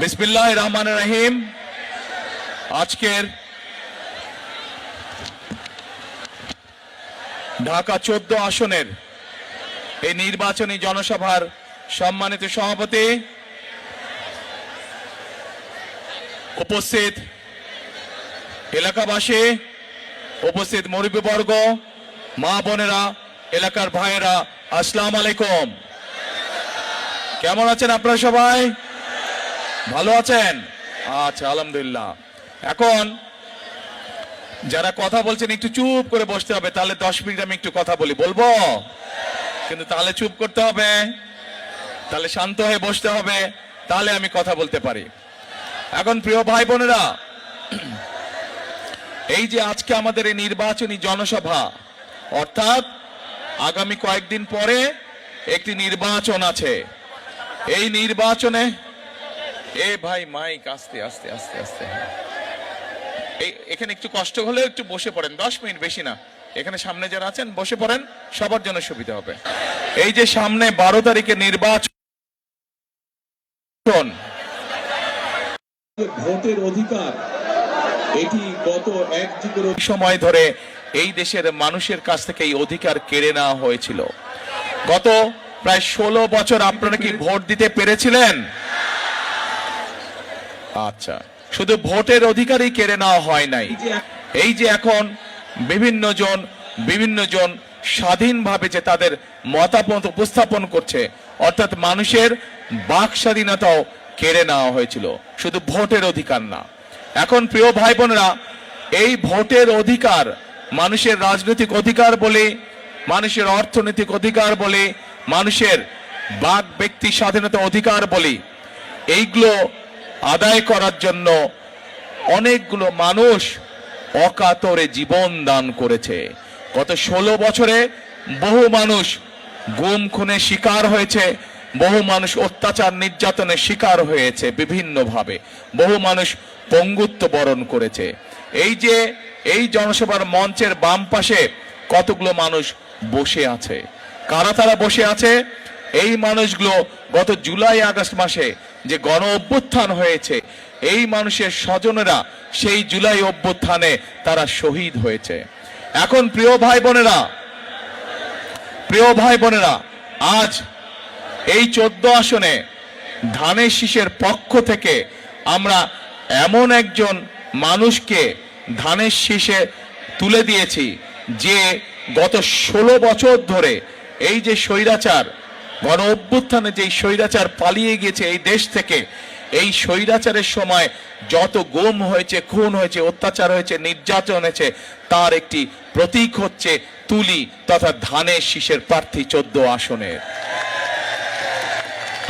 বিসমিল্লাহির রহমানির রহিম। আজকের ঢাকা 14 আসনের এই নির্বাচনী জনসভার সম্মানিত সভাপতি, উপস্থিত এলাকাবাসী, উপস্থিত মুরব্বীবর্গ, মা বোনেরা, এলাকার ভাইয়েরা, আসসালামু আলাইকুম। কেমন আছেন আপনারা? সবাই ভালো আছেন? আচ্ছা, আলহামদুলিল্লাহ। এখন যারা কথা বলছেন একটু চুপ করে বসতে হবে, তাহলে 10 মিনিট আমি একটু কথা বলবো, কিন্তু তাহলে চুপ করতে হবে, তাহলে শান্ত হয়ে বসতে হবে, তাহলে আমি কথা বলতে পারি। এখন প্রিয় ভাই বোনেরা, এই যে আজকে আমাদের এই নির্বাচনী জনসভা, অর্থাৎ আগামী কয়েকদিন পরে একটি নির্বাচন আছে। এই নির্বাচনে ভাই মাইক আস্তে আস্তে আস্তে আস্তে, এখানে একটু কষ্ট হলে একটু বসে পড়েন, 10 মিনিট, বেশি না। এখানে সামনে যারা আছেন বসে পড়েন, সবার জন্য সুবিধা হবে। এই যে সামনে 12 তারিখে নির্বাচন, ভোটের অধিকার, এটি গত এক যুগের সময় ধরে এই দেশের মানুষের কাছ থেকে এই অধিকার কেড়ে নেওয়া হয়েছিল। গত প্রায় 16 বছর আপনারা কি ভোট দিতে পেরেছিলেন? আচ্ছা, শুধু ভোটের অধিকারই কেড়ে নেওয়া হয় নাই। এই যে এখন বিভিন্ন জন স্বাধীনভাবে যে তাদের মতামত উপস্থাপন করছে, অর্থাৎ মানুষের বাক স্বাধীনতাও কেড়ে নেওয়া হয়েছিল, শুধু ভোটের অধিকার না। এখন প্রিয় ভাই বোনেরা, এই ভোটের অধিকার মানুষের রাজনৈতিক অধিকার বলে, মানুষের অর্থনৈতিক অধিকার বলে, মানুষের বাক ব্যক্তি স্বাধীনতা অধিকার বলে, এইগুলো আদায় করার জন্য অনেকগুলো মানুষ অকাতরে জীবন দান করেছে। গত 16 বছরে বহু মানুষ গুম খুনের শিকার হয়েছে, বহু মানুষ অত্যাচার নির্যাতনের শিকার হয়েছে বিভিন্নভাবে, বহু মানুষ পঙ্গুত্ব বরণ করেছে। এই জনসভার মঞ্চের বাম পাশে কতগুলো মানুষ বসে আছে। কারা তারা বসে আছে? এই মানুষগুলো গত জুলাই আগস্ট মাসে যে গণ অভ্যুত্থান হয়েছে, এই মানুষের স্বজনেরা সেই জুলাই অভ্যুত্থানে তারা শহীদ হয়েছে। এখন প্রিয় ভাই বোনেরা, আজ এই 14 আসনে ধানের শীষের পক্ষ থেকে আমরা এমন একজন মানুষকে ধানের শীষে তুলে দিয়েছি, যে গত 16 বছর ধরে এই যে স্বৈরাচার, গণ অভ্যুত্থানে যে স্বৈরাচার পালিয়ে গিয়েছে এই দেশ থেকে, এই স্বৈরাচারের সময় যত গুম হয়েছে, খুন হয়েছে, অত্যাচার হয়েছে, নির্যাতন হয়েছে, তার একটি প্রতীক হচ্ছে তুলি তথা ধানের শীষের প্রার্থী 14 আসনের।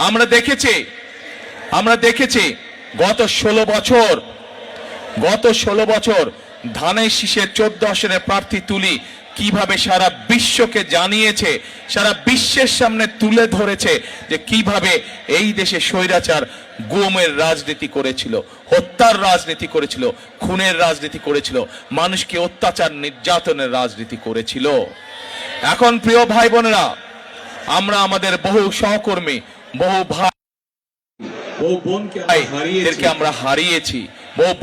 আমরা দেখেছি গত 16 বছর ধানের শীষের 14 আসনের প্রার্থী তুলি কিভাবে সারা বিশ্বকে জানিয়েছে, সারা বিশ্বের সামনে তুলে ধরেছে যে কিভাবে এই দেশে স্বৈরাচার গুমের রাজনীতি করেছিল, হত্যার রাজনীতি করেছিল, খুনের রাজনীতি করেছিল, মানুষকে অত্যাচার নির্যাতনের রাজনীতি করেছিল। এখন প্রিয় ভাই বোনেরা, আমরা আমাদের বহু সহকর্মী, বহু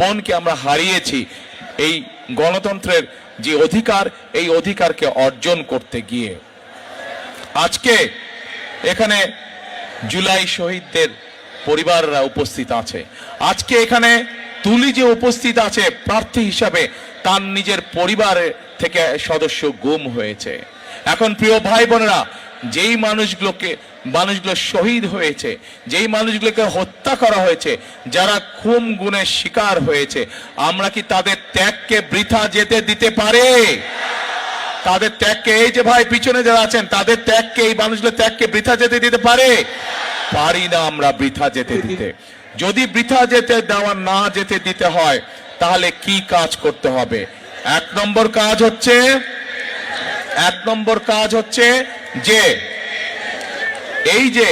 বোনকে আমরা হারিয়েছি এই গণতন্ত্রের যে অধিকার, এই অধিকারকে অর্জন করতে গিয়ে। আজকে এখানে জুলাই শহীদদের পরিবাররা উপস্থিত আছে। আজকে এখানে তুলি যে উপস্থিত আছে প্রার্থী হিসাবে, তার নিজের পরিবারের থেকে সদস্য গুম হয়েছে। এখন প্রিয় ভাই বোনেরা, যেই মানুষগুলো শহীদ হয়েছে, যেই মানুষগুলোকে হত্যা করা হয়েছে, যারা খুন গুণের শিকার হয়েছে, আমরা কি তাদের ত্যাগকে বৃথা যেতে দিতে পারি? তাদের ত্যাগকে, এই যে ভাই পিছনে যারা আছেন, তাদের ত্যাগকে, এই মানুষগুলোর ত্যাগকে বৃথা যেতে দিতে পারি না আমরা বৃথা যেতে দিতে। যদি বৃথা না যেতে দিতে হয়, তাহলে কি কাজ করতে হবে? 1 নম্বর কাজ হচ্ছে যে এই যে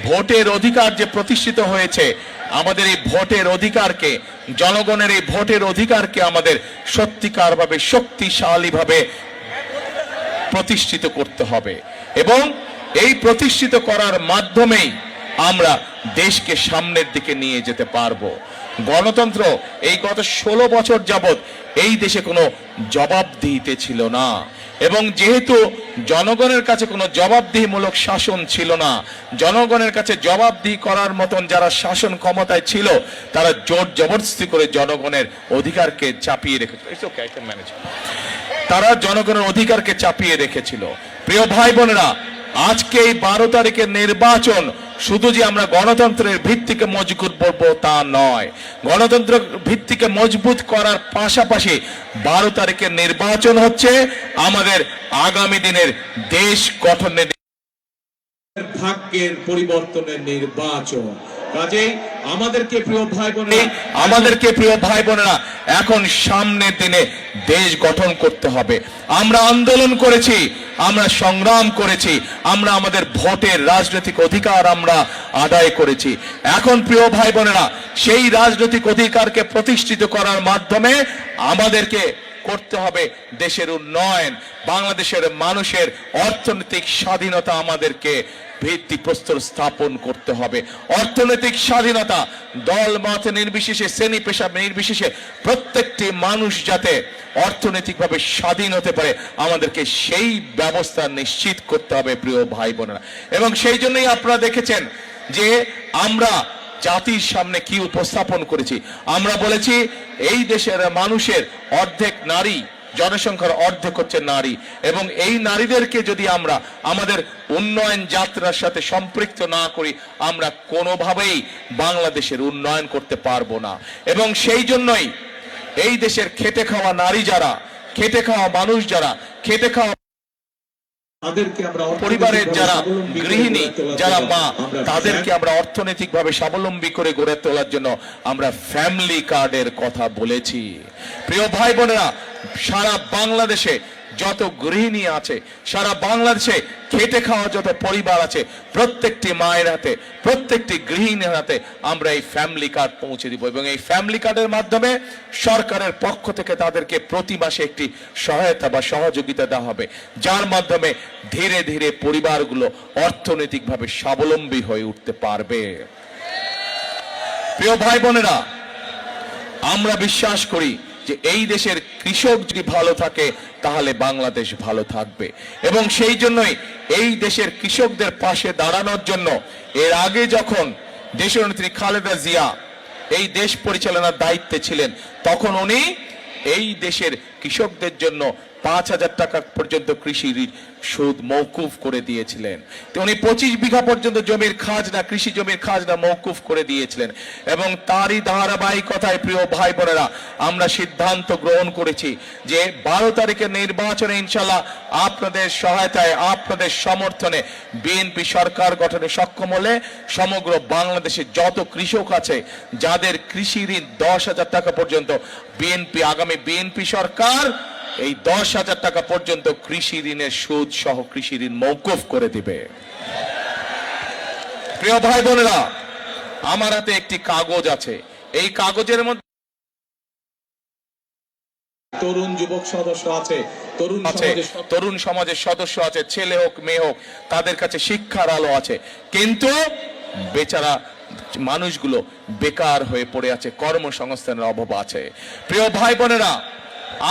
ভোটের অধিকার যে প্রতিষ্ঠিত হয়েছে, আমাদের এই ভোটের অধিকারকে, জনগণের এই ভোটের অধিকারকে আমাদের সত্যিকারভাবে শক্তিশালীভাবে প্রতিষ্ঠিত করতে হবে, এবং এই প্রতিষ্ঠিত করার মাধ্যমেই আমরা দেশকে সামনের দিকে নিয়ে যেতে পারবো। গণতন্ত্র এই গত 16 বছর যাবত এই দেশে কোনো জবাবদিহিতে ছিল না, এবং যেহেতু জনগণের কাছে কোনো জবাবদিহিমূলক শাসন ছিল না, জনগণের কাছে জবাবদিহি করার মতন যারা শাসন ক্ষমতায় ছিল তারা জোর জবরদস্তি করে জনগণের অধিকারকে চাপিয়ে রেখেছিল। তারা জনগণের অধিকারকে চাপিয়ে রেখেছিল। প্রিয় ভাই বোনেরা, আজকে এই 12 তারিখের নির্বাচন শুধু যে আমরা গণতন্ত্রের ভিত্তিকে মজবুত করবো তা নয়, গণতন্ত্র ভিত্তিকে মজবুত করার পাশাপাশি 12 তারিখের নির্বাচন হচ্ছে আমাদের আগামী দিনের দেশ গঠনের, ভাগ্যের পরিবর্তনের নির্বাচন। কাজেই আমাদেরকে প্রিয় ভাই বোনেরা, প্রিয় ভাই বোনেরা এখন সামনের দিনে দেশ গঠন করতে হবে। আমরা আন্দোলন করেছি, আমরা সংগ্রাম করেছি, আমরা আমাদের ভোটের রাজনৈতিক অধিকার আমরা আদায় করেছি। এখন প্রিয় ভাই বোনেরা সেই রাজনৈতিক অধিকারকে প্রতিষ্ঠিত করার মাধ্যমে আমাদেরকে করতে হবে দেশের উন্নয়ন, বাংলাদেশের মানুষের অর্থনৈতিক স্বাধীনতা আমাদেরকে ভিত্তিপ্রস্তর স্থাপন করতে হবে। অর্থনৈতিক স্বাধীনতা দল মত নির্বিশেষে, শ্রেণী পেশা নির্বিশেষে প্রত্যেকটি মানুষ যাতে অর্থনৈতিকভাবে স্বাধীন হতে পারে আমাদেরকে সেই ব্যবস্থা নিশ্চিত করতে হবে প্রিয় ভাই বোনেরা। এবং সেই জন্যই আপনারা দেখেছেন যে আমরা জাতির সামনে কি উপস্থাপন করেছি। আমরা বলেছি এই দেশের মানুষের অর্ধেক নারী, জনসংখ্যার অর্ধেক হচ্ছে নারী, এবং এই নারীদেরকে যদি আমরা আমাদের উন্নয়ন যাত্রার সাথে সম্পৃক্ত না করি আমরা কোনোভাবেই বাংলাদেশের উন্নয়ন করতে পারবো না। এবং সেই জন্যই এই দেশের খেটে খাওয়া নারী যারা, খেটে খাওয়া মানুষ যারা, খেটে খাওয়া পরিবারের যারা গৃহিণী, যারা মা, তাদেরকে আমরা অর্থনৈতিকভাবে স্বাবলম্বী করে গড়ে তোলার জন্য আমরা ফ্যামিলি কার্ডের কথা বলেছি। প্রিয় ভাই বোনেরা, সারা বাংলাদেশে যত গৃহিণী আছে, সারা বাংলাদেশে খেটে খাওয়া যত পরিবার আছে, প্রত্যেকটি মায়ের হাতে, প্রত্যেকটি গৃহিণীর হাতে আমরা এই ফ্যামিলি কার্ড পৌঁছে দিব। এবং এই ফ্যামিলি কার্ডের মাধ্যমে সরকারের পক্ষ থেকে তাদেরকে প্রতি মাসে একটি সহায়তা বা সহযোগিতা দেওয়া হবে, যার মাধ্যমে ধীরে ধীরে পরিবারগুলো অর্থনৈতিকভাবে স্বাবলম্বী হয়ে উঠতে পারবে। প্রিয় ভাই বোনেরা, আমরা বিশ্বাস করি যে এই দেশের কৃষক যদি ভালো থাকে তাহলে বাংলাদেশ ভালো থাকবে। এবং সেই জন্যই এই দেশের কৃষকদের পাশে দাঁড়ানোর জন্য এর আগে যখন দেশনেত্রী খালেদা জিয়া এই দেশ পরিচালনার দায়িত্বে ছিলেন তখন উনি এই দেশের কৃষকদের জন্য 5,000 টাকা পর্যন্ত কৃষি ঋণ সুদ মওকুফ করে দিয়েছিলেন। তো উনি 25 বিঘা পর্যন্ত জমির খাজনা, কৃষি জমির খাজনা মওকুফ করে দিয়েছিলেন। এবং তারই ধারাবাহিকতায় প্রিয় ভাই বোনেরা আমরা সিদ্ধান্ত গ্রহণ করেছি যে 12 তারিখের নির্বাচনে ইনশাল্লাহ আপনাদের সহায়তায়, আপনাদের সমর্থনে বিএনপি সরকার গঠনে সক্ষম হলে সমগ্র বাংলাদেশে যত কৃষক আছে যাদের কৃষি ঋণ 10,000 টাকা পর্যন্ত, আগামী বিএনপি সরকার এই 10,000 টাকা পর্যন্ত কৃষি ঋণের সুদ সহ কৃষি ঋণ মওকুফ করে দিবে। প্রিয় ভাই বোনেরা, আমার হাতে একটি কাগজ আছে, এই কাগজের মধ্যে তরুণ যুবক সদস্য আছে, তরুণ সমাজের সদস্য আছে, ছেলে হোক মেয়ে হোক, তাদের কাছে শিক্ষার আলো আছে, কিন্তু বেচারা মানুষগুলো বেকার হয়ে পড়ে আছে, কর্মসংস্থানের অভাব আছে। প্রিয় ভাই বোনেরা,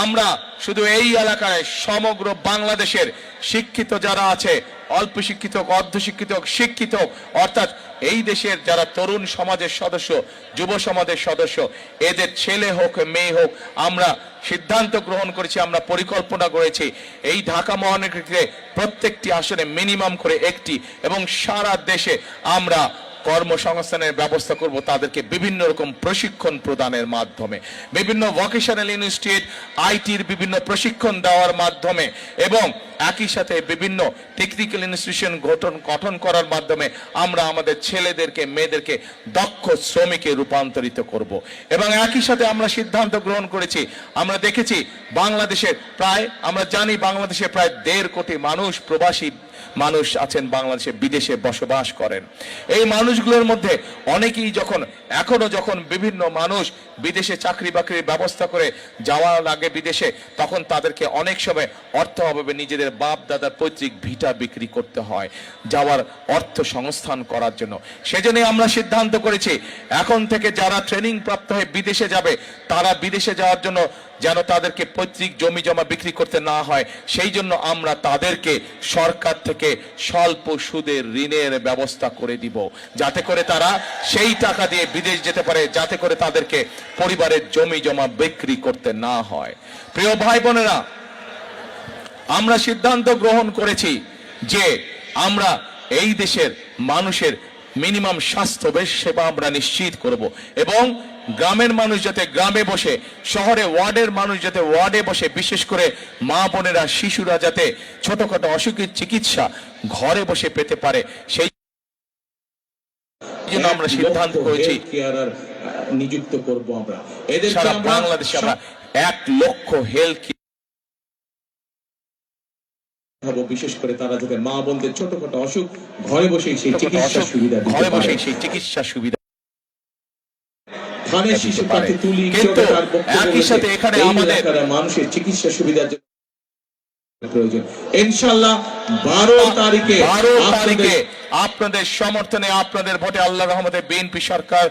আমরা শুধু এই এলাকায় সমগ্র বাংলাদেশের শিক্ষিত যারা আছে, অল্প শিক্ষিত, অর্ধশিক্ষিত, শিক্ষিত, অর্থাৎ এই দেশের যারা তরুণ সমাজের সদস্য, যুব সমাজের সদস্য, এদের ছেলে হোক মেয়ে হোক, আমরা সিদ্ধান্ত গ্রহণ করেছি, আমরা পরিকল্পনা করেছি এই ঢাকা মহানগরীতে প্রত্যেকটি আসনে মিনিমাম করে একটি, এবং সারা দেশে আমরা কর্মসংস্থানের ব্যবস্থা করব তাদেরকে বিভিন্ন রকম প্রশিক্ষণ প্রদানের মাধ্যমে, বিভিন্ন ভোকেশনাল ইনস্টিটিউট, আইটির বিভিন্ন প্রশিক্ষণ দেওয়ার মাধ্যমে, এবং একই সাথে বিভিন্ন টেকনিক্যাল ইনস্টিটিউশন গঠন করার মাধ্যমে আমরা আমাদের ছেলেদেরকে, মেয়েদেরকে দক্ষ শ্রমিকে রূপান্তরিত করব। এবং একই সাথে আমরা সিদ্ধান্ত গ্রহণ করেছি, আমরা দেখেছি বাংলাদেশের প্রায়, আমরা জানি বাংলাদেশে প্রায় 1.5 কোটি মানুষ মানুষ আছেন বাংলাদেশে, বিদেশে বসবাস করেন। এই মানুষগুলোর মধ্যে অনেকেই এখনো যখন বিভিন্ন মানুষ বিদেশে চাকরি বাকরির ব্যবস্থা করে যাওয়ার আগে বিদেশে, তখন তাদেরকে অনেক সময় অর্থ অভাবে নিজেদের বাপ দাদার পৈতৃক ভিটা বিক্রি করতে হয় যাওয়ার অর্থ সংস্থান করার জন্য। সেজন্য আমরা সিদ্ধান্ত করেছি এখন থেকে যারা ট্রেনিং প্রাপ্ত হয়ে বিদেশে যাবে, তারা বিদেশে যাওয়ার জন্য যেন তাদেরকে পৈতৃক জমি জমা বিক্রি করতে না হয়, সেই জন্য আমরা তাদেরকে সরকার থেকে স্বল্প সুদের ঋণের ব্যবস্থা করে দিব, যাতে করে তারা সেই টাকা দিয়ে বিদেশ যেতে পারে, যাতে করে তাদেরকে পরিবারের জমি জমা বিক্রি করতে না হয়। প্রিয় ভাই বোনেরা, আমরা সিদ্ধান্ত গ্রহণ করেছি যে আমরা এই দেশের মানুষের মিনিমাম স্বাস্থ্য সেবা আমরা নিশ্চিত করব, এবং গ্রামের মানুষ যাতে গ্রামে বসে, শহরে ওয়ার্ডের মানুষ যাতে ওয়ার্ডে বসে, বিশেষ করে মা বোনেরা শিশুরা যাতে ছোটখাটো অসুখের চিকিৎসা ঘরে বসে পেতে পারে, সেই জন্য আমরা সিদ্ধান্ত করেছি নিযুক্ত করব। আমরা এদের সারা বাংলাদেশে আমরা 1 লক্ষ হেলথ, বিশেষ করে তারা যাতে মা বোনদের ছোটখাটো অসুখ ঘরে বসে সেই চিকিৎসা সুবিধা ঘরে বসে সেই চিকিৎসা সুবিধা। কিন্তু একই সাথে এখানে আমাদের মানুষের চিকিৎসা সুবিধার জন্য প্রয়োজন। ইনশাআল্লাহ 12 তারিখে আপনাদের সমর্থনে, আপনাদের ভোটে, আল্লাহর রহমতে বিএনপি সরকার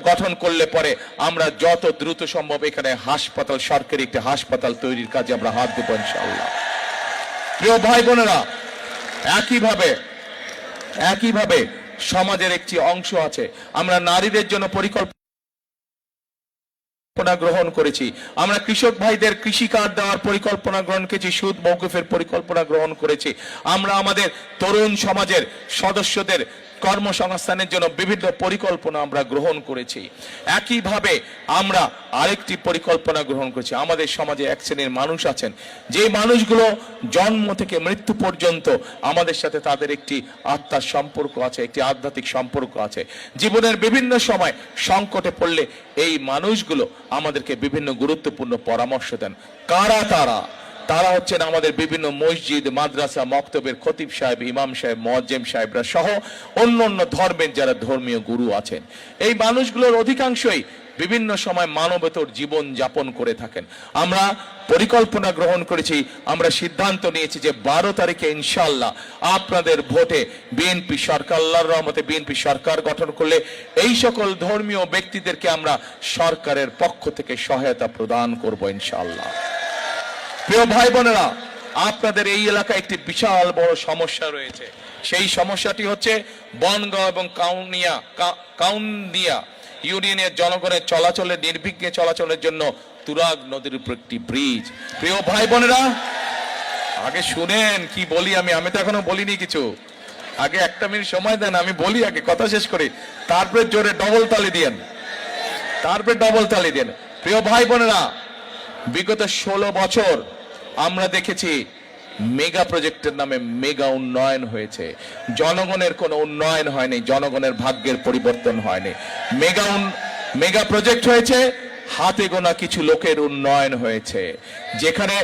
গঠন করলে পরে আমরা যত দ্রুত সম্ভব এখানে হাসপাতাল, সরকারি একটি হাসপাতাল তৈরির কাজে আমরা হাত দেব ইনশাআল্লাহ। প্রিয় ভাই বোনেরা, একইভাবে সমাজের একটি অংশ আছে, আমরা নারীদের জন্য পরিকল্পনা গ্রহণ করেছি, আমরা কৃষক ভাইদের কৃষি কার্ড দেওয়ার পরিকল্পনা গ্রহণ করেছি, সুদ মওকুফের পরিকল্পনা গ্রহণ করেছি, আমরা আমাদের তরুণ সমাজের সদস্যদের কর্মসংস্থানের জন্য বিভিন্ন পরিকল্পনা আমরা গ্রহণ করেছি। একইভাবে আমরা আরেকটি পরিকল্পনা গ্রহণ করেছি, আমাদের সমাজে এক শ্রেণীর মানুষ আছেন যে মানুষগুলো জন্ম থেকে মৃত্যু পর্যন্ত আমাদের সাথে তাদের একটি আত্মার সম্পর্ক আছে, একটি আধ্যাত্মিক সম্পর্ক আছে। জীবনের বিভিন্ন সময় সংকটে পড়লে এই মানুষগুলো আমাদেরকে বিভিন্ন গুরুত্বপূর্ণ পরামর্শ দেন। কারা তারা হচ্ছেন আমাদের বিভিন্ন মসজিদ, মাদ্রাসা, মক্তবের খতিব সাহেব, ইমাম সাহেব, মুয়াজ্জিম সাহেবরা সহ অন্য ধর্মের যারা ধর্মীয় গুরু আছেন। এই মানুষগুলোর অধিকাংশই বিভিন্ন সময় মানবতর জীবন যাপন করে থাকেন। আমরা পরিকল্পনা গ্রহণ করেছি, আমরা সিদ্ধান্ত নিয়েছি যে 12 তারিখে ইনশাআল্লাহ আপনাদের ভোটে বিএনপি সরকার, আল্লাহর রহমতে বিএনপি সরকার গঠন করলে এই সকল ধর্মীয় ব্যক্তিদেরকে আমরা সরকারের পক্ষ থেকে সহায়তা প্রদান করব ইনশাআল্লাহ। প্রিয় ভাই বোনেরা, আপনাদের এই এলাকায় একটি বিশাল বড় সমস্যা রয়েছে। সেই সমস্যাটি হচ্ছে বনগাঁও এবং কাউন্দিয়া ইউনিয়নের জনগণের চলাচলের, নির্বিঘ্নে চলাচলের জন্য তুরাগ নদীর উপর একটি ব্রিজ। প্রিয় ভাই বোনেরা, আগে শুনেন কি বলি, আমি তো এখনো বলিনি কিছু, আগে 1 মিনিট সময় দেন, আমি বলি, আগে কথা শেষ করি, তারপরে জোরে ডবল তালি দেন। প্রিয় ভাই বোনেরা, বিগত 16 বছর আমরা দেখেছি মেগা প্রজেক্টের নামে মেগা উন্নয়ন হয়েছে, জনগণের কোনো উন্নয়ন হয়নি, জনগণের ভাগ্যের পরিবর্তন হয়নি। মেগা প্রজেক্ট হয়েছে, হাতে গোনা কিছু লোকের উন্নয়ন হয়েছে। যেখানে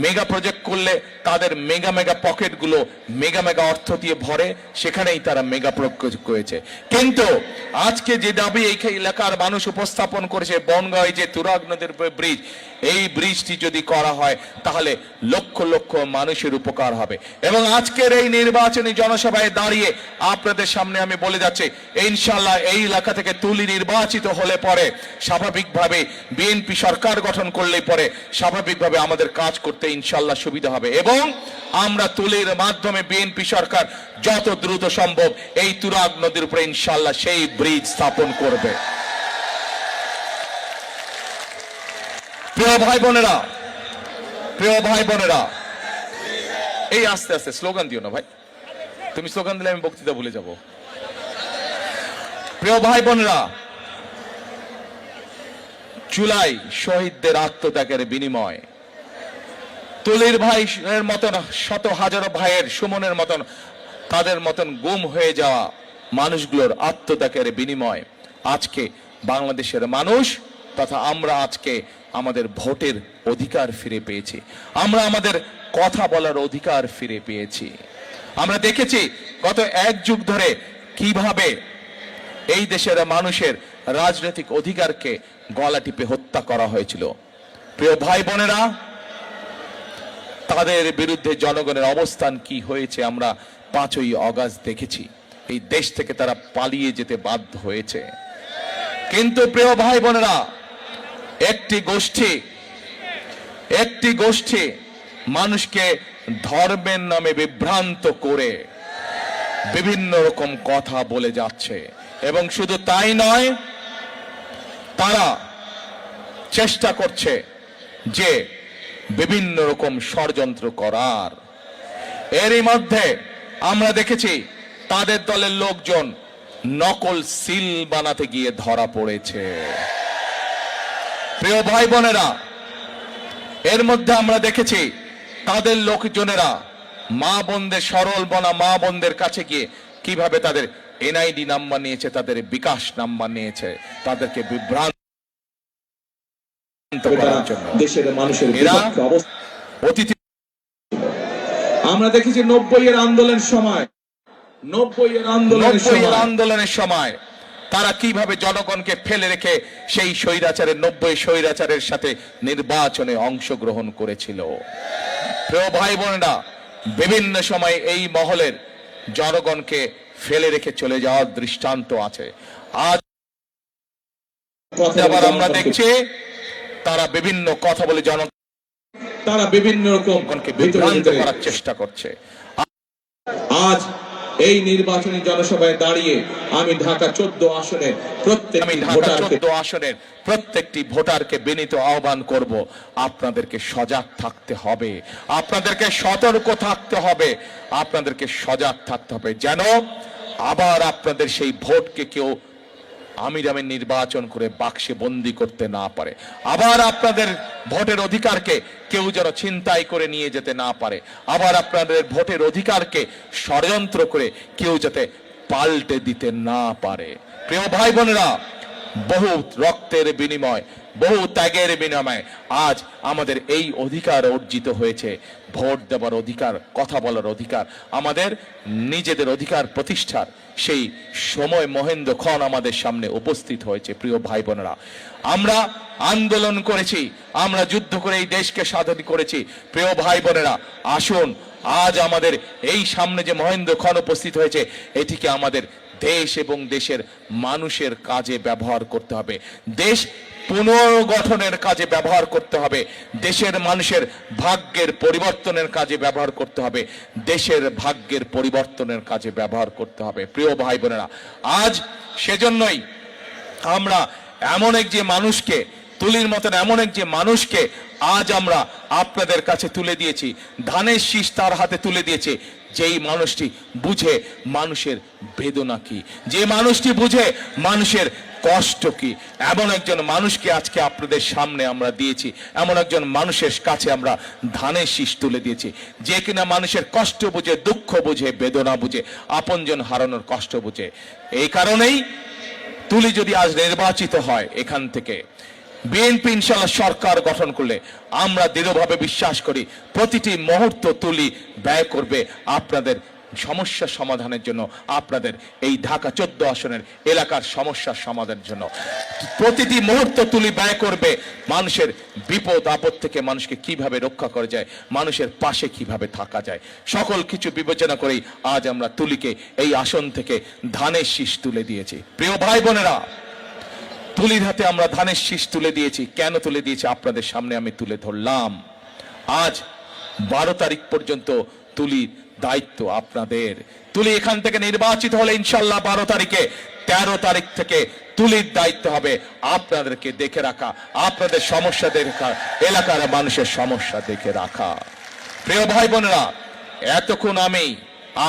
মেগা প্রজেক্ট করলে তাদের মেগা পকেটগুলো মেগা অর্থ দিয়ে ভরে, সেখানেই তারা মেগা প্রজেক্ট করেছে। কিন্তু আজকে যে দাবি এই এলাকার মানুষ উপস্থাপন করেছে, বনগাঁও যে তুরাগ নদীর ব্রিজ, এই ব্রিজটি যদি করা হয় তাহলে লক্ষ লক্ষ মানুষের উপকার হবে। এবং আজকের এই নির্বাচনী জনসভায় দাঁড়িয়ে আপনাদের সামনে আমি বলে যাচ্ছি, ইনশাআল্লাহ এই এলাকা থেকে তুলি নির্বাচিত হলে পরে স্বাভাবিকভাবে বিএনপি সরকার গঠন করলে পরে স্বাভাবিকভাবে আমাদের কাজ করতে ইনশাআল্লাহ সুবিধা হবে, এবং আমরা তুলির মাধ্যমে বিএনপি সরকার যত দ্রুত সম্ভব এই তুরাগ নদীর উপরে ইনশাআল্লাহ সেই ব্রিজ স্থাপন করবে। প্রিয় ভাই বোনেরা, এই আস্তে আস্তে স্লোগান দিও না ভাই, তুমি স্লোগান দিলে আমি বক্তৃতা ভুলে যাব। প্রিয় ভাই বোনেরা, জুলাই শহীদদের আত্মত্যাগের বিনিময়, তুলির ভাইয়ের মতন শত হাজারো ভাইয়ের, সুমনের মতন, তাদের মতন গুম হয়ে যাওয়া মানুষগুলোর আত্মত্যাগের বিনিময় আজকে বাংলাদেশের মানুষ তথা আমরা আজকে আমাদের ভোটের অধিকার ফিরে পেয়েছি, আমরা আমাদের কথা বলার অধিকার ফিরে পেয়েছি। আমরা দেখেছি গত এক যুগ ধরে কিভাবে এই দেশের মানুষের রাজনৈতিক অধিকারকে গলা টিপে হত্যা করা হয়েছিল। প্রিয় ভাই বোনেরা, তাদের বিরুদ্ধে জনগণের অবস্থান কি হয়েছে আমরা 5ই অগাস্ট দেখেছি। এই দেশ থেকে তারা পালিয়ে যেতে বাধ্য হয়েছে। কিন্তু প্রিয় ভাই বোনেরা, একটি গোষ্ঠী মানুষকে ধর্মের নামে বিভ্রান্ত করে বিভিন্ন রকম কথা বলে যাচ্ছে, এবং শুধু তাই নয়, তারা চেষ্টা করছে যে বিভিন্ন রকম ষড়যন্ত্র করার। এরই মধ্যে আমরা দেখেছি তাদের দলের লোকজন নকল সিল বানাতে গিয়ে ধরা পড়েছে। প্রিয় ভাই বোনেরা, এর মধ্যে আমরা দেখেছি তাদের লোকজনেরা মা বোনদের, সরল বনা মা বোনদের কাছে গিয়ে কিভাবে তাদের এনআইডি নাম্বার নিয়েছে, তাদের বিকাশ নাম্বার নিয়েছে, তাদেরকে বিভ্রান্ত করার জন্য। দেশের মানুষের এরা বিপক্ষে অবস্থান। অতিথি আমরা দেখেছি 90-এর আন্দোলনের সময়, 90-এর আন্দোলনের সময় তারা কিভাবে জনগণকে ফেলে রেখে সেই স্বৈরাচারের 90 স্বৈরাচারের সাথে নির্বাচনে অংশগ্রহণ করেছিল। প্রিয় ভাই বোনেরা, বিভিন্ন সময় এই মহলের জনগণকে ফেলে রেখে চলে যাওয়ার দৃষ্টান্ত আছে। আজ আবার আমরা দেখছি তারা বিভিন্ন কথা বলে তারা বিভিন্ন রকম জনগণকে বিভ্রান্ত করার চেষ্টা করছে। আজ এই নির্বাচনী জনসভায় দাঁড়িয়ে আমি ঢাকা 14 আসনের প্রত্যেকটি ভোটারকে বিনীত আহ্বান করব, আপনাদেরকে সজাগ থাকতে হবে, আপনাদেরকে সতর্ক থাকতে হবে, আপনাদেরকে সজাগ থাকতে হবে, যেন আবার আপনাদের সেই ভোটকে কেউ আমির নির্বাচন করে বাক্সে বন্দি করতে না পারে, আবার আপনাদের ভোটের অধিকারকে কেউ যেন ছিনতাই করে নিয়ে যেতে না পারে, আবার আপনাদের ভোটের অধিকারকে ষড়যন্ত্র করে কেউ যাতে পাল্টে দিতে না পারে। প্রিয় ভাই বোনেরা, বহু রক্তের বিনিময়, বহু ত্যাগের বিনিময়ে আজ আমাদের এই অধিকার অর্জিত হয়েছে। ভোট দেওয়ার অধিকার, কথা বলার অধিকার, আমাদের নিজেদের অধিকার প্রতিষ্ঠার সেই সময় মহেন্দ্রক্ষণ আমাদের সামনে উপস্থিত হয়েছে। প্রিয় ভাই বোনেরা, আমরা আন্দোলন করেছি, আমরা যুদ্ধ করে এই দেশকে স্বাধীন করেছি। প্রিয় ভাই বোনেরা, আসুন আজ আমাদের এই সামনে যে মহেন্দ্রক্ষণ উপস্থিত হয়েছে, এটিকে আমাদের দেশ এবং দেশের মানুষের কাজে ব্যবহার করতে হবে, দেশ পুনর্গঠনের কাজে ব্যবহার করতে হবে, দেশের মানুষের ভাগ্যের পরিবর্তনের কাজে ব্যবহার করতে হবে, দেশের ভাগ্যের পরিবর্তনের কাজে ব্যবহার করতে হবে। প্রিয় ভাই বোনেরা, আজ সেজন্যই আমরা এমন এক যে মানুষকে, তুলির মতন এমন এক যে মানুষকে আজ আমরা আপনাদের কাছে তুলে দিয়েছি, ধানের শীষ তার হাতে তুলে দিয়েছে, যেই মানুষটি বুঝে মানুষের বেদনা কি, যে মানুষটি বুঝে মানুষের কষ্ট কি, এমন একজন মানুষকে আজকে আপনাদের সামনে আমরা দিয়েছি, এমন একজন মানুষের কাছে আমরা ধানের শীষ তুলে দিয়েছি, যে কিনা মানুষের কষ্ট বুঝে, দুঃখ বুঝে, বেদনা বুঝে, আপনজন হারানোর কষ্ট বুঝে। এই কারণেই তুলি যদি আজ নির্বাচিত হয়, এখান থেকে বিএনপি ইনশাআল্লাহ সরকার গঠন করলে আমরা দৃঢ়ভাবে বিশ্বাস করি প্রতিটি মুহূর্ত তুলি ব্যয় করবে আপনাদের সমস্যা সমাধানের জন্য, আপনাদের এই ঢাকা 14 আসনের এলাকার সমস্যার সমাধানের জন্য। প্রতিটি মুহূর্ত তুলি ব্যয় করবে মানুষের বিপদ আপদ থেকে মানুষকে কিভাবে রক্ষা করা যায়, মানুষের পাশে কিভাবে থাকা যায়, সকল কিছু বিবেচনা করেই আজ আমরা তুলিকে এই আসন থেকে ধানের শীষ তুলে দিয়েছি। প্রিয় ভাই বোনেরা, তুলির হাতে আমরা ধানের শীষ তুলে দিয়েছি। কেন তুলে দিয়েছি আপনাদের সামনে আমি তুলে ধরলাম। আজ 12 তারিখ পর্যন্ত তুলির দায়িত্ব আপনাদের। তুলি এখান থেকে নির্বাচিত হলে ইনশাল্লাহ 12 তারিখে, 13 তারিখ থেকে তুলির দায়িত্ব হবে আপনাদেরকে দেখে রাখা, আপনাদের সমস্যা দেখে রাখা, এলাকার মানুষের সমস্যা দেখে রাখা। প্রিয় ভাই বোনেরা, এতক্ষণ আমি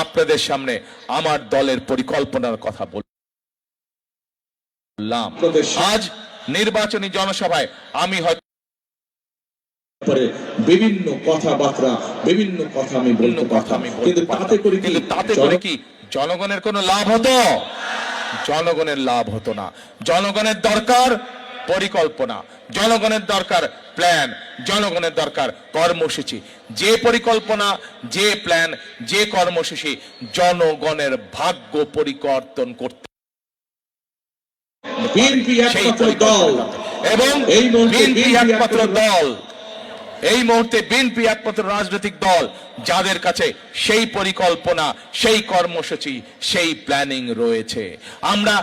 আপনাদের সামনে আমার দলের পরিকল্পনার কথা বললাম। আজ নির্বাচনী জনসভায় আমি হয়তো বিভিন্ন কথাবার্তা, বিভিন্ন কথা আমি বলতে পারতাম, কিন্তু তাতে করে কি জনগণের কোনো লাভ হতো? জনগণের লাভ হতো না। জনগণের দরকার পরিকল্পনা, জনগণের দরকার প্ল্যান, জনগণের দরকার কর্মসূচি। যে পরিকল্পনা, যে প্ল্যান, যে কর্মসূচি জনগণের ভাগ্য পরিবর্তন করতে বিএনপি একমাত্র দল এবং এই মুহূর্তে বিএনপি একমাত্র দল, এই মুহূর্তে বিএনপি একমাত্র রাজনৈতিক দল যাদের কাছে সেই পরিকল্পনা, সেই কর্মসূচি, সেই প্ল্যানিং রয়েছে। আমরা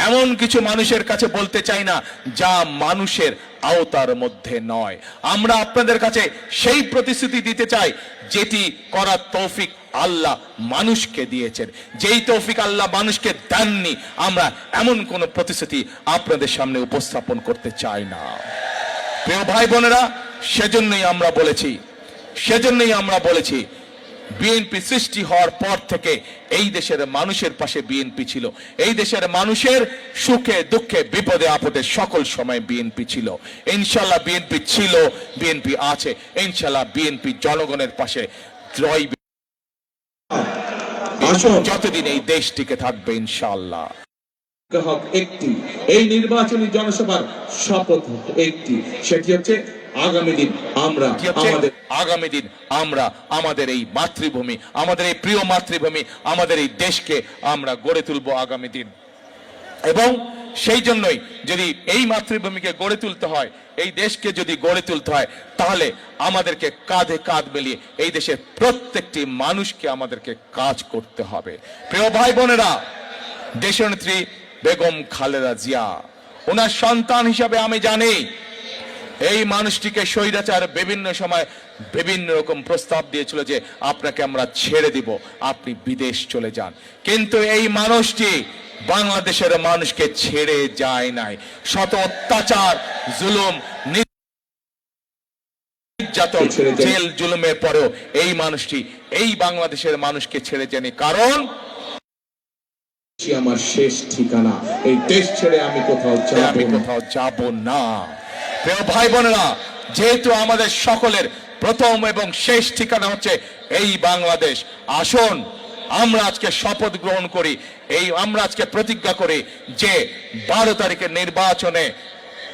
এমন কিছু মানুষের কাছে বলতে চাই না যা মানুষের আওতার মধ্যে নয়। আমরা আপনাদের কাছে সেই প্রতিশ্রুতি দিতে চাই যেটি করার তৌফিক আল্লাহ মানুষকে দিয়েছেন। যেই তৌফিক আল্লাহ মানুষকে দেননি, আমরা এমন কোন প্রতিশ্রুতি আপনাদের সামনে উপস্থাপন করতে চাই না। প্রিয় ভাই বোনেরা, সেজন্যই আমরা বলেছি বিএনপি সৃষ্টি হওয়ার পর থেকে এই দেশের মানুষের পাশে বিএনপি ছিল। এই দেশের মানুষের সুখে দুঃখে বিপদে আপদে সকল সময় বিএনপি ছিল। ইনশাল্লাহ বিএনপি ছিল, বিএনপি আছে, ইনশাল্লাহ বিএনপি জনগণের পাশে রইবে যতদিন এই দেশ টিকে থাকবে ইনশাল্লাহ। একটি এই নির্বাচনী জনসভার শপথ একটি, সেটি হচ্ছে আগামী দিন আমরা আমাদের এই মাতৃভূমি, আমাদের এই প্রিয় মাতৃভূমি, আমাদের এই দেশকে আমরা গড়ে তুলব আগামী দিন। এবং সেই জন্যই যদি এই মাতৃভূমিকে গড়ে তুলতে হয়, এই দেশকে যদি গড়ে তুলতে হয়, তাহলে আমাদেরকে কাঁধে কাঁধ মিলিয়ে এই দেশের প্রত্যেকটি মানুষকে আমাদেরকে কাজ করতে হবে। প্রিয় ভাই বোনেরা, দেশনেত্রী বেগম খালেদা জিয়া, ওনার সন্তান হিসাবে আমি জানি এই মানুষটিকে স্বৈরাচার বিভিন্ন সময় বিভিন্ন রকম প্রস্তাব দিয়েছিল যে আপনাকে আমরা ছেড়ে দিব, আপনি বিদেশ চলে যান। কিন্তু এই মানুষটি বাংলাদেশের মানুষকে ছেড়ে যায় নাই। শত অত্যাচার, জুলুম, নির্যাতন, জেল জুলুমের পরেও এই মানুষটি এই বাংলাদেশের মানুষকে ছেড়ে যায়নি। কারণ আমার শেষ ঠিকানা, এই দেশ ছেড়ে আমি কোথাও যাব না। প্রিয় ভাই বোনেরা, যেহেতু আমাদের সকলের প্রথম এবং শেষ ঠিকানা হচ্ছে এই বাংলাদেশ, আসুন আমরা আজকে শপথ গ্রহণ করি, আমরা আজকে প্রতিজ্ঞা করি যে 12 তারিখের নির্বাচনে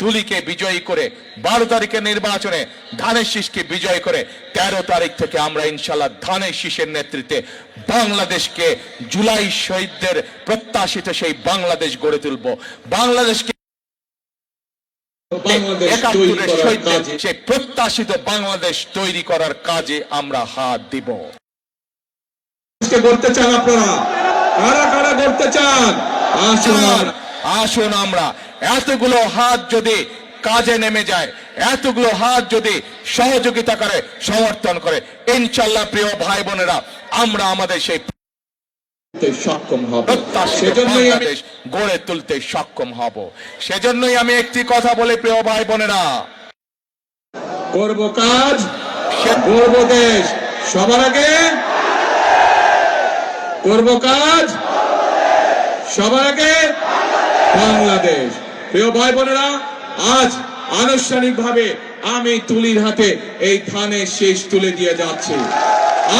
তুলিকে বিজয়ী করে, 12 তারিখের নির্বাচনে ধানের শীষকে বিজয় করে 13 তারিখ থেকে আমরা ইনশাল্লাহ ধানের শীষের নেতৃত্বে বাংলাদেশকে, জুলাই শহীদদের প্রত্যাশিত সেই বাংলাদেশ গড়ে তুলব। বাংলাদেশকে সেই প্রত্যাশিত বাংলাদেশ তৈরি করার কাজে আমরা হাত দিব। করতে চান আপনারা? কারা কারা করতে চান? আসুন আমরা এতগুলো হাত যদি কাজে নেমে যায়, এতগুলো হাত যদি সহযোগিতা করে, সমর্থন করে, ইনশাল্লাহ প্রিয় ভাই বোনেরা, আমরা আমাদের সেই সক্ষম হব, বাংলাদেশ গড়ে তুলতে সক্ষম হব। সেজন্যই আমি একটি কথা বলি প্রিয় ভাই বোনেরা, করব কাজ, গড়ব দেশ, সবার আগে করব কাজ, সবার আগে বাংলাদেশ। প্রিয় ভাই বোনেরা, আজ আনুষ্ঠানিকভাবে আমি তুলির হাতে এই ধানের শীষ তুলে দিয়ে যাচ্ছি।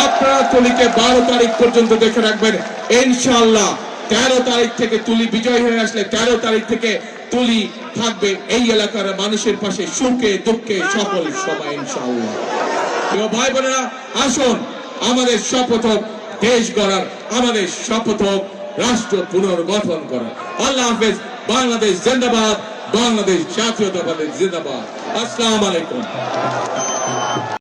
আপনারা তুলিকে 12 তারিখ পর্যন্ত দেখে রাখবেন। ইনশাআল্লাহ 13 তারিখ থেকে তুলি বিজয় হয়ে আসলে 13 তারিখ থেকে তুলি থাকবে এই এলাকার মানুষের পাশে, সুখে দুঃখে সকল সময় ইনশাআল্লাহ। প্রিয় ভাই বোনেরা, আসুন আমাদের শপথ হোক দেশ গড়ার, আমাদের শপথ হোক রাষ্ট্র পুনর্গঠন করার। আল্লাহ হাফেজ। বাংলাদেশ জিন্দাবাদ, বাংলাদেশ জাতীয়তাবাদী জিন্দাবাদ। আসসালামু আলাইকুম।